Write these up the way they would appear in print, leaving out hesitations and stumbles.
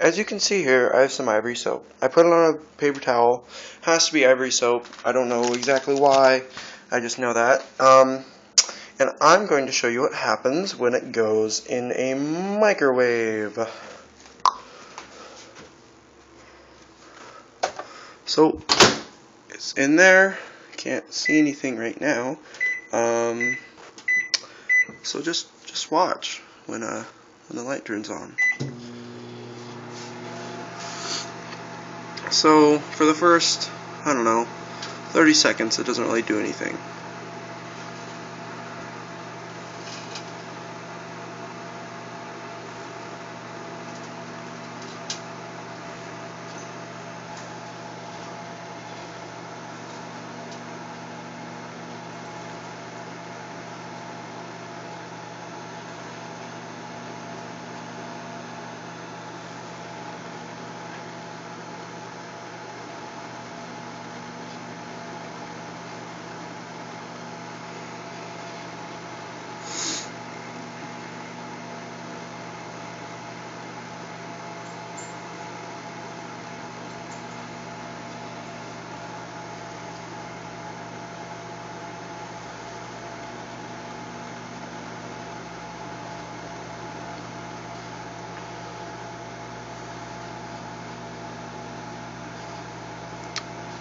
As you can see here, I have some ivory soap. I put it on a paper towel. Has to be ivory soap. I don't know exactly why. I just know that. And I'm going to show you what happens when it goes in a microwave. So, it's in there. Can't see anything right now. So just watch when the light turns on. So for the first, I don't know, 30 seconds, it doesn't really do anything.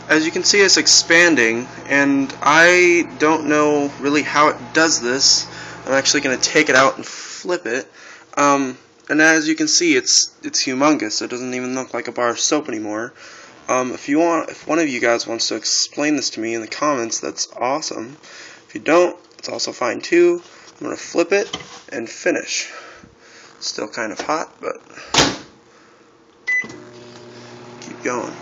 As you can see, it's expanding, and I don't know really how it does this. I'm actually going to take it out and flip it. And as you can see, it's humongous. It doesn't even look like a bar of soap anymore. If one of you guys wants to explain this to me in the comments, that's awesome. If you don't, it's also fine too. I'm going to flip it and finish. Still kind of hot, but keep going.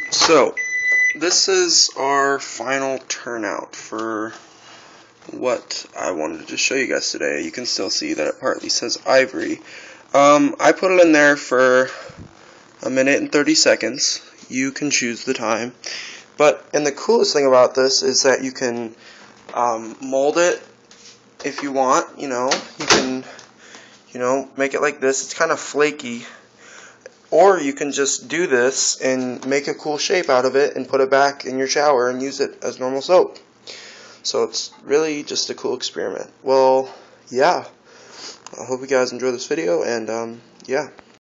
So, this is our final turnout for what I wanted to show you guys today. You can still see that it partly says ivory. I put it in there for 1 minute and 30 seconds. You can choose the time. And the coolest thing about this is that you can mold it if you want. You can make it like this. It's kind of flaky. Or you can just do this and make a cool shape out of it and put it back in your shower and use it as normal soap. So it's really just a cool experiment. Well, yeah. I hope you guys enjoy this video, and yeah.